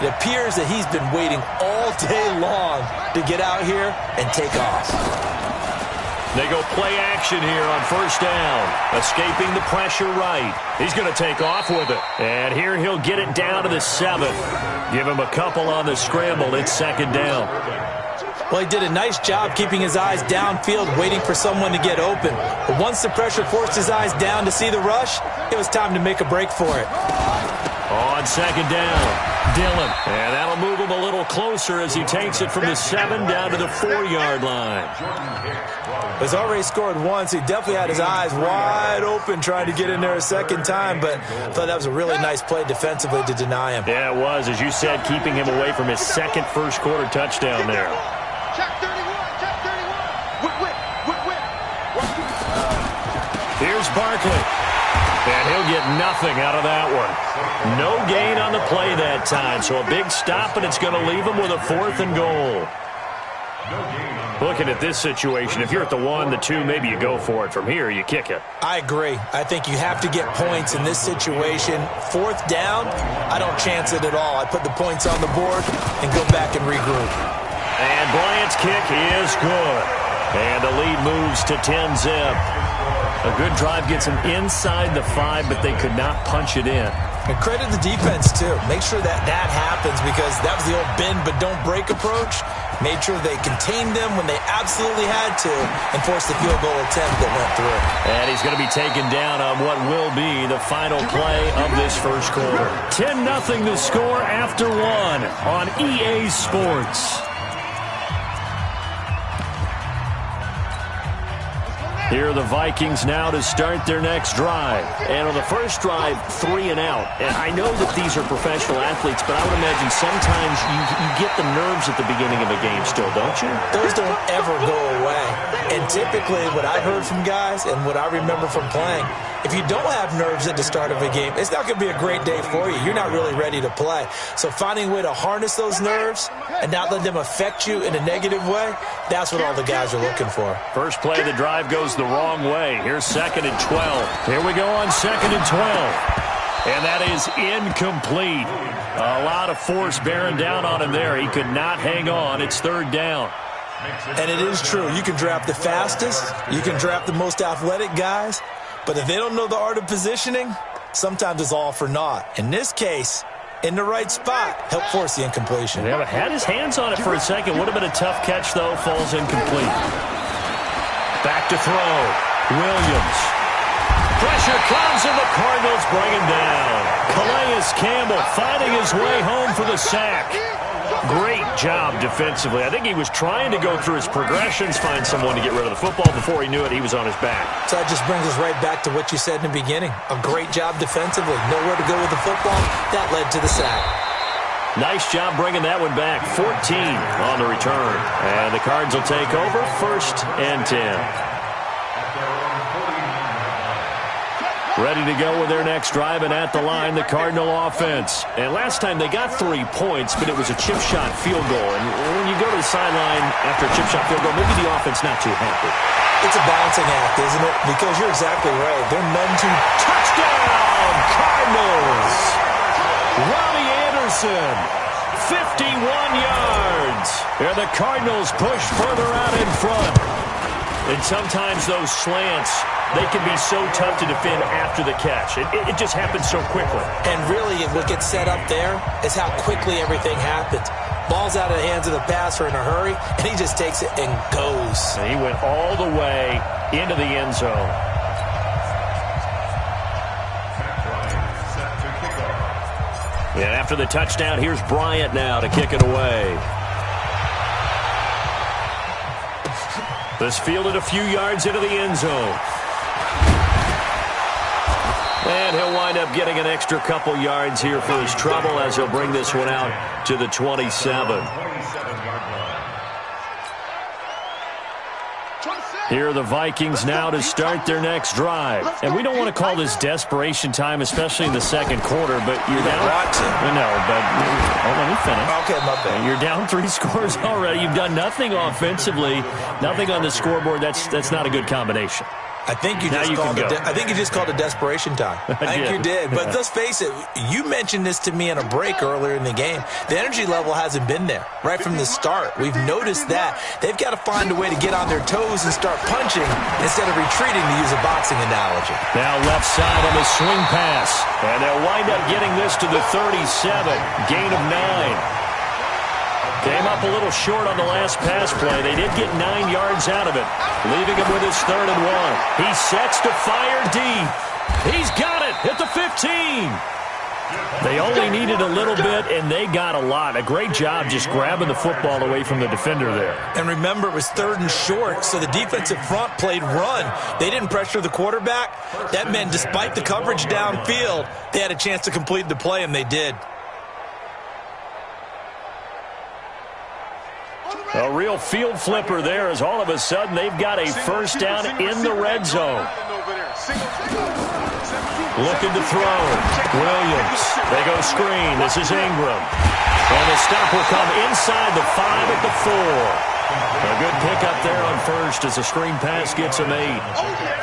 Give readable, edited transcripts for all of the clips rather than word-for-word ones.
It appears that he's been waiting all day long to get out here and take off. They go play action here on first down. Escaping the pressure right. He's going to take off with it. And here he'll get it down to the 7. Give him a couple on the scramble. It's second down. Well, he did a nice job keeping his eyes downfield, waiting for someone to get open. But once the pressure forced his eyes down to see the rush, it was time to make a break for it. On second down, Dillon. And that'll move him a little closer as he takes it from the 7 down to the 4-yard line. He's already scored once. He definitely had his eyes wide open trying to get in there a second time, but I thought that was a really nice play defensively to deny him. Yeah, it was. As you said, keeping him away from his second first-quarter touchdown there. Check 31, check 31. Whip. Here's Barkley. And he'll get nothing out of that one. No gain on the play that time, so a big stop, and it's going to leave him with a 4th and goal. Looking at this situation, if you're at the 1, the 2, maybe you go for it. From here, you kick it. I agree. I think you have to get points in this situation. 4th down, I don't chance it at all. I put the points on the board and go back and regroup. And Bryant's kick is good. And the lead moves to 10-zip. A good drive gets them inside the 5, but they could not punch it in. And credit the defense, too. Make sure that happens, because that was the old bend but don't break approach. Made sure they contained them when they absolutely had to and forced the field goal attempt that went through. And he's going to be taken down on what will be the final play of this first quarter. 10-0 the score after 1 on EA Sports. Here are the Vikings now to start their next drive. And on the first drive, 3 and out. And I know that these are professional athletes, but I would imagine sometimes you get the nerves at the beginning of a game still, don't you? Those don't ever go away. And typically what I've heard from guys and what I remember from playing, if you don't have nerves at the start of a game, it's not going to be a great day for you. You're not really ready to play. So finding a way to harness those nerves and not let them affect you in a negative way, that's what all the guys are looking for. First play of the drive goes the wrong way. Here's 2nd and 12. Here we go on 2nd and 12. And that is incomplete. A lot of force bearing down on him there. He could not hang on. It's 3rd down. And it is true. You can draft the fastest. You can draft the most athletic guys. But if they don't know the art of positioning, sometimes it's all for naught. In this case, in the right spot, help force the incompletion. Yeah, but had his hands on it for a second. Would have been a tough catch, though. Falls incomplete. Back to throw. Williams. Pressure comes, and the Cardinals bring him down. Calais Campbell finding his way home for the sack. Great job defensively. I think he was trying to go through his progressions, find someone to get rid of the football. Before he knew it, he was on his back. So that just brings us right back to what you said in the beginning. A great job defensively. Nowhere to go with the football. That led to the sack. Nice job bringing that one back. 14 on the return. And the Cards will take over 1st and 10. Ready to go with their next drive, and at the line, the Cardinal offense. And last time they got 3 points, but it was a chip shot field goal. And when you go to the sideline after a chip shot field goal, maybe the offense not too happy. It's a balancing act, isn't it? Because you're exactly right. They're none too... Touchdown, Cardinals! Robbie Anderson, 51 yards. And the Cardinals push further out in front. And sometimes those slants, they can be so tough to defend after the catch. It just happens so quickly. And really, what gets set up there is how quickly everything happens. Ball's out of the hands of the passer in a hurry, and he just takes it and goes. And he went all the way into the end zone. And after the touchdown, here's Bryant now to kick it away. This fielded a few yards into the end zone. And he'll wind up getting an extra couple yards here for his trouble as he'll bring this one out to the 27. Here are the Vikings now to start their next drive. And we don't want to call this desperation time, especially in the second quarter, but you're down. No, but let me finish. Okay, my bad. You're down 3 scores already. You've done nothing offensively, nothing on the scoreboard. That's not a good combination. I think you just called it desperation time. I think you did. But let's face it, you mentioned this to me in a break earlier in the game. The energy level hasn't been there right from the start. We've noticed that. They've got to find a way to get on their toes and start punching instead of retreating, to use a boxing analogy. Now left side on the swing pass. And they'll wind up getting this to the 37. Gain of 9. Came up a little short on the last pass play. They did get 9 yards out of it, leaving him with his 3rd and 1. He sets to fire deep. He's got it at the 15. They only needed a little bit, and they got a lot. A great job just grabbing the football away from the defender there. And remember, it was 3rd and short, so the defensive front played run. They didn't pressure the quarterback. That meant despite the coverage downfield, they had a chance to complete the play, and they did. A real field flipper there, as all of a sudden they've got a first down in the red zone. Looking to throw. Williams. They go screen. This is Ingram. And the stop will come inside the 5 at the 4. A good pickup there on first as the screen pass gets him 8.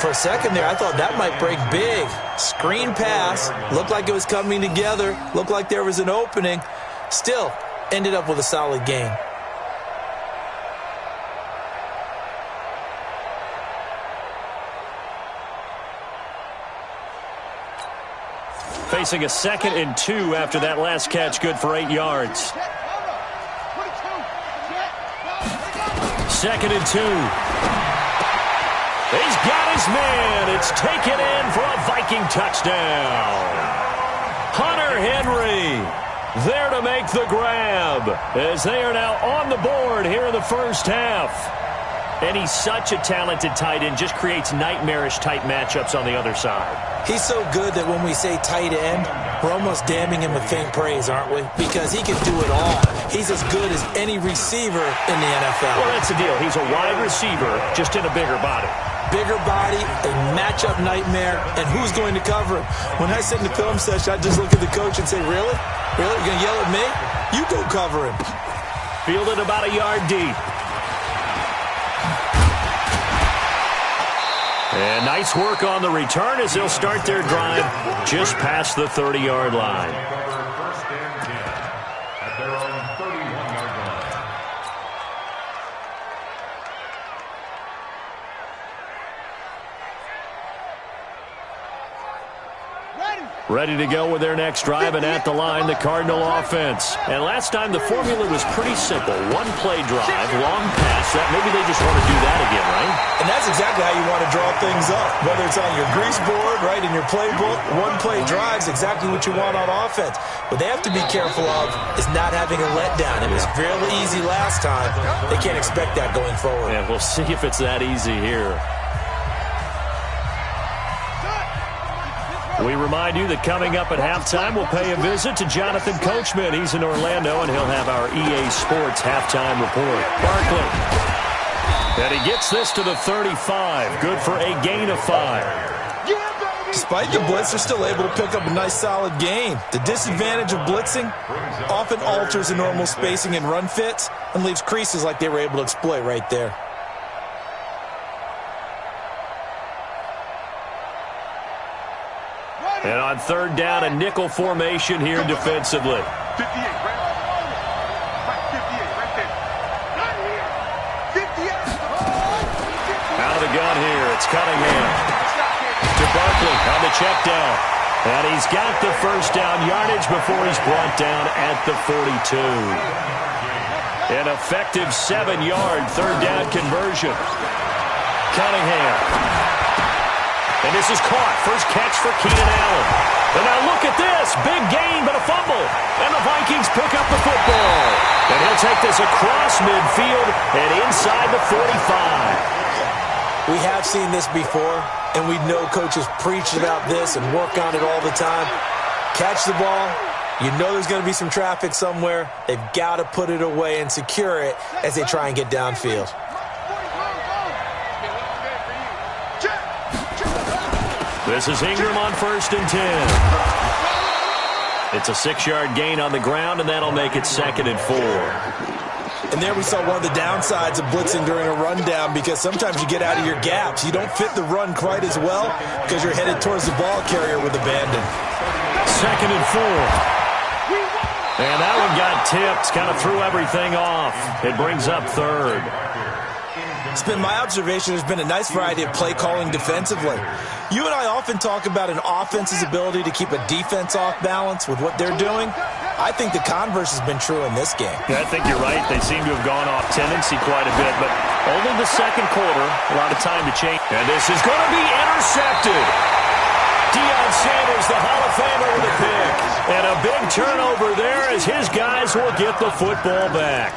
For a second there, I thought that might break big. Screen pass. Looked like it was coming together. Looked like there was an opening. Still, ended up with a solid gain. Facing a 2nd and 2 after that last catch, good for 8 yards. 2nd and 2. He's got his man. It's taken in for a Viking touchdown. Hunter Henry there to make the grab as they are now on the board here in the first half. And he's such a talented tight end, just creates nightmarish-type matchups on the other side. He's so good that when we say tight end, we're almost damning him with faint praise, aren't we? Because he can do it all. He's as good as any receiver in the NFL. Well, that's the deal. He's a wide receiver, just in a bigger body. Bigger body, a matchup nightmare, and who's going to cover him? When I sit in the film session, I just look at the coach and say, really? Really? You're going to yell at me? You go cover him. Fielded about a yard deep. And nice work on the return as they'll start their drive just past the 30-yard line. Ready to go with their next drive, and at the line, the Cardinal offense. And last time, the formula was pretty simple. One play drive, long pass. That maybe they just want to do that again, right? And that's exactly how you want to draw things up. Whether it's on your grease board, right, in your playbook, one play drive is exactly what you want on offense. What they have to be careful of is not having a letdown. It was fairly easy last time. They can't expect that going forward. Yeah, we'll see if it's that easy here. We remind you that coming up at halftime, we'll pay a visit to Jonathan Coachman. He's in Orlando, and he'll have our EA Sports halftime report. Barkley. And he gets this to the 35. Good for a gain of 5. Despite the blitz, they're still able to pick up a nice, solid gain. The disadvantage of blitzing often alters the normal spacing and run fits and leaves creases like they were able to exploit right there. And on 3rd down, a nickel formation here defensively. 58, right 58, right there. Out of the gun here, it's Cunningham. To Barkley on the check down. And he's got the first down yardage before he's brought down at the 42. An effective 7-yard 3rd down conversion. Cunningham. And this is caught. First catch for Keenan Allen. And now look at this. Big gain, but a fumble. And the Vikings pick up the football. And he'll take this across midfield and inside the 45. We have seen this before, and we know coaches preach about this and work on it all the time. Catch the ball. You know there's going to be some traffic somewhere. They've got to put it away and secure it as they try and get downfield. This is Ingram on 1st and 10. It's a 6-yard gain on the ground, and that'll make it 2nd and 4. And there we saw one of the downsides of blitzing during a rundown, because sometimes you get out of your gaps. You don't fit the run quite as well because you're headed towards the ball carrier with abandon. 2nd and 4. And that one got tipped, kind of threw everything off. It brings up 3rd. It's been my observation there's been a nice variety of play calling defensively. You and I often talk about an offense's ability to keep a defense off balance with what they're doing. I think the converse has been true in this game. Yeah, I think you're right. They seem to have gone off tendency quite a bit, but only the 2nd quarter, a lot of time to change. And this is going to be intercepted. Deion Sanders, the Hall of Famer, with a pick. And a big turnover there as his guys will get the football back.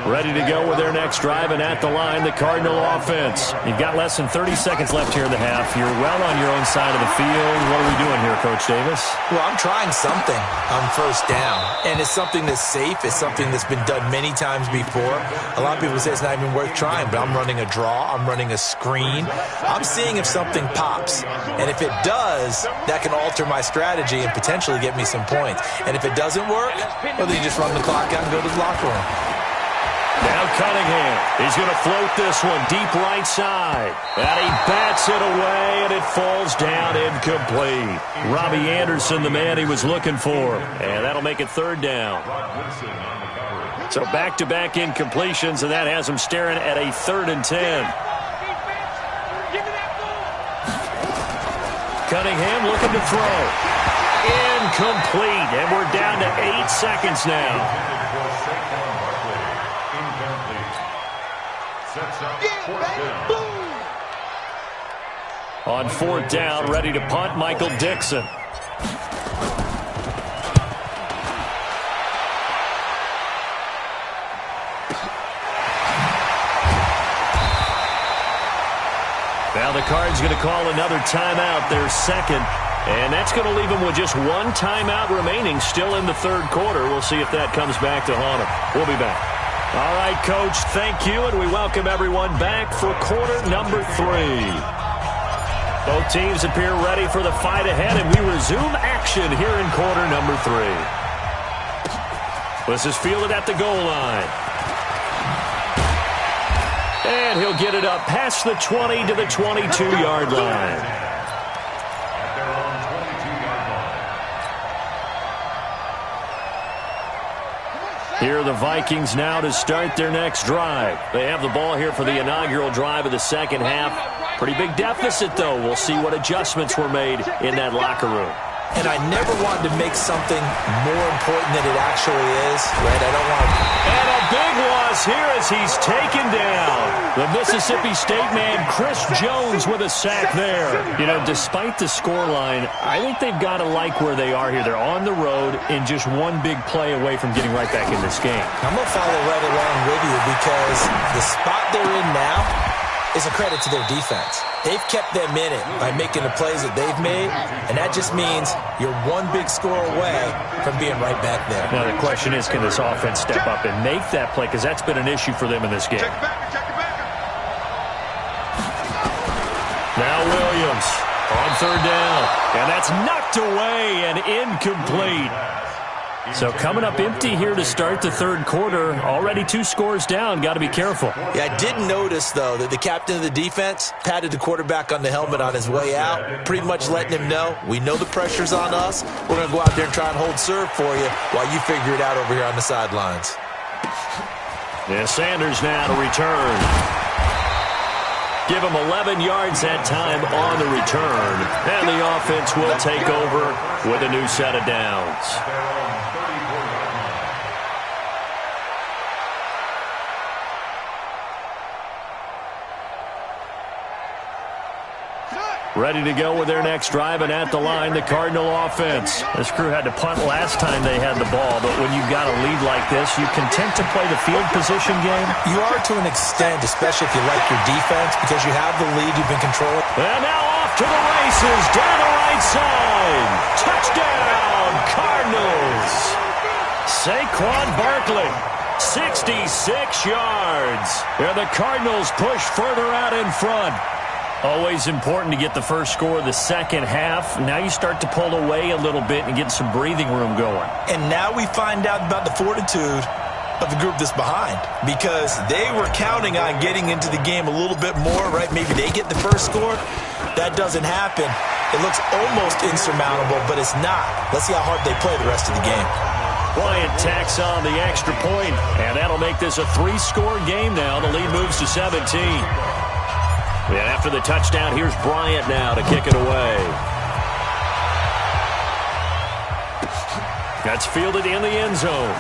Ready to go with their next drive, and at the line, the Cardinal offense. You've got less than 30 seconds left here in the half. You're well on your own side of the field. What are we doing here, Coach Davis? Well, I'm trying something on 1st down, and it's something that's safe. It's something that's been done many times before. A lot of people say it's not even worth trying, but I'm running a draw. I'm running a screen. I'm seeing if something pops, and if it does, that can alter my strategy and potentially get me some points. And if it doesn't work, well, then you just run the clock out and go to the locker room. Now Cunningham. He's going to float this one deep right side. And he bats it away, and it falls down incomplete. Robbie Anderson, the man he was looking for. And that'll make it 3rd down. So back-to-back incompletions, and that has him staring at a 3rd and 10. Cunningham looking to throw. Incomplete, and we're down to 8 seconds now. On 4th down, ready to punt, Michael Dixon. Now the Cards going to call another timeout, their 2nd. And that's going to leave them with just 1 timeout remaining still in the 3rd quarter. We'll see if that comes back to haunt them. We'll be back. All right, Coach, thank you, and we welcome everyone back for quarter number 3. Both teams appear ready for the fight ahead, and we resume action here in quarter number 3. This is fielded at the goal line. And he'll get it up past the 20 to the 22-yard line. Here are the Vikings now to start their next drive. They have the ball here for the inaugural drive of the 2nd half. Pretty big deficit, though. We'll see what adjustments were made in that locker room. And I never wanted to make something more important than it actually is, right? I don't want to... And a big loss here as he's taken down. The Mississippi State man, Chris Jones, with a sack there. You know, despite the scoreline, I think they've got to like where they are here. They're on the road and just one big play away from getting right back in this game. I'm going to follow right along with you because the spot they're in now is a credit to their defense. They've kept them in it by making the plays that they've made, and that just means you're one big score away from being right back there. Now the question is, can this offense step up and make that play? Because that's been an issue for them in this game. Now Williams on 3rd down, and that's knocked away and incomplete. So coming up empty here to start the 3rd quarter. Already 2 scores down. Got to be careful. Yeah, I did notice, though, that the captain of the defense patted the quarterback on the helmet on his way out, pretty much letting him know, we know the pressure's on us. We're going to go out there and try and hold serve for you while you figure it out over here on the sidelines. Yeah, Sanders now to return. Give him 11 yards that time on the return. And the offense will take over with a new set of downs. Ready to go with their next drive, and at the line, the Cardinal offense. This crew had to punt last time they had the ball, but when you've got a lead like this, you content to play the field position game? You are to an extent, especially if you like your defense, because you have the lead, you've been controlling. And now off to the races, down the right side. Touchdown, Cardinals. Saquon Barkley, 66 yards. And the Cardinals push further out in front. Always important to get the first score of the second half. Now you start to pull away a little bit and get some breathing room going. And now we find out about the fortitude of the group that's behind, because they were counting on getting into the game a little bit more, right? Maybe they get the first score. That doesn't happen. It looks almost insurmountable, but it's not. Let's see how hard they play the rest of the game. Bryant tacks on the extra point, and that'll make this a 3-score game now. The lead moves to 17. And after the touchdown, here's Bryant now to kick it away. That's fielded in the end zone.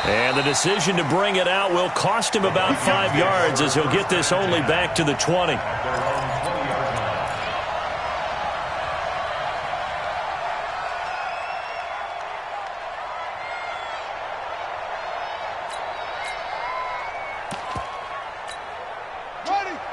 And the decision to bring it out will cost him about 5 yards, as he'll get this only back to the 20.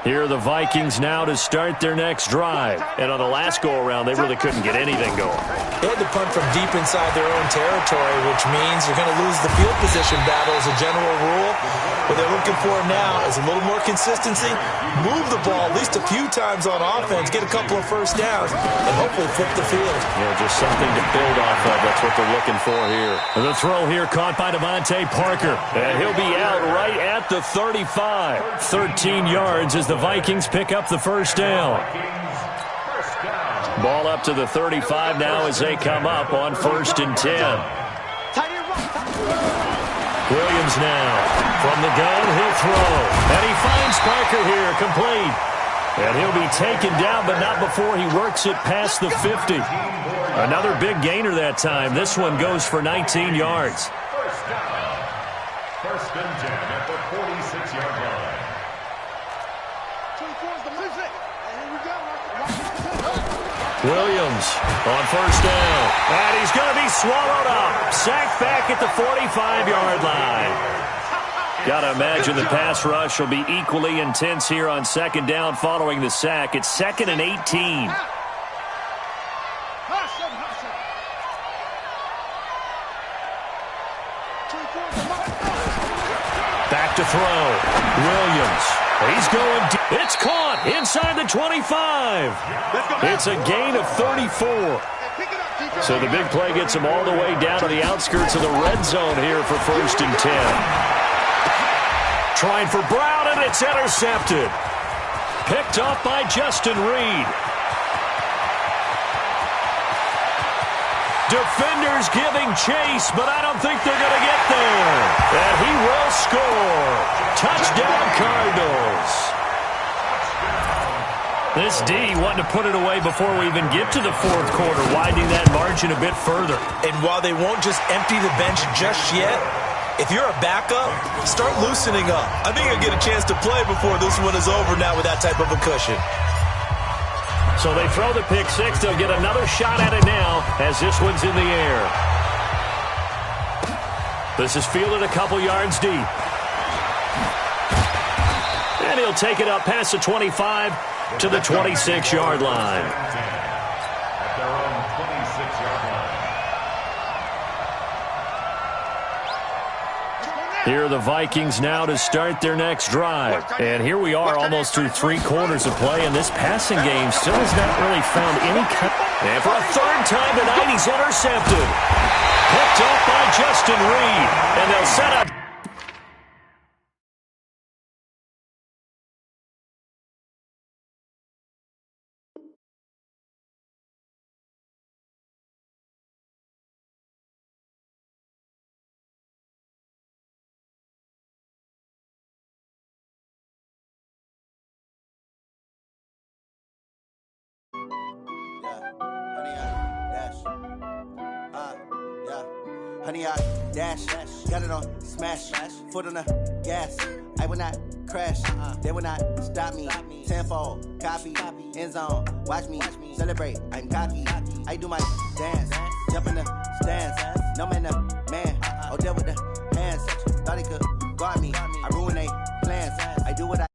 Here are the Vikings now to start their next drive. And on the last go-around, they really couldn't get anything going. They had to punt from deep inside their own territory, which means you're going to lose the field position battle as a general rule. What they're looking for now is a little more consistency, move the ball at least a few times on offense, get a couple of first downs, and hopefully flip the field. Yeah, just something to build off of. That's what they're looking for here. The throw here caught by Devontae Parker. And he'll be out right at the 35. 13 yards as the Vikings pick up the first down. Ball up to the 35 now as they come up on 1st and 10. Williams now from the gun, he'll throw. And he finds Parker here, complete. And he'll be taken down, but not before he works it past the 50. Another big gainer that time. This one goes for 19 yards. First down. 1st and 10 at the 46-yard line. Williams on 1st down. And he's going to be swallowed up. Sacked back at the 45-yard line. Got to imagine the pass rush will be equally intense here on 2nd down following the sack. It's 2nd and 18. Back to throw. Williams. He's going deep. It's caught inside the 25. It's a gain of 34. So the big play gets him all the way down to the outskirts of the red zone here for 1st and 10. Trying for Brown, and it's intercepted. Picked off by Justin Reed. Defenders giving chase, but I don't think they're going to get there. And he will score. Touchdown, Cardinals. This D wanting to put it away before we even get to the 4th quarter, widening that margin a bit further. And while they won't just empty the bench just yet, if you're a backup, start loosening up. I think you'll get a chance to play before this one is over now with that type of a cushion. So they throw the pick six. They'll get another shot at it now as this one's in the air. This is fielded a couple yards deep. And he'll take it up past the 25 to the 26-yard line. At their own 26-yard line. Here are the Vikings now to start their next drive. And here we are almost through 3 quarters of play, and this passing game still has not really found any kind. And for a 3rd time tonight, he's intercepted. Picked up by Justin Reed. And they'll set up. Honey, I dash, got it on smash, foot on the gas. I will not crash, they will not stop me. Tenfold, copy, end zone, watch me celebrate. I'm cocky, I do my dance, jump in the stands. No man, the man, oh, there with the hands. Thought he could guard me, I ruin they plans. I do what I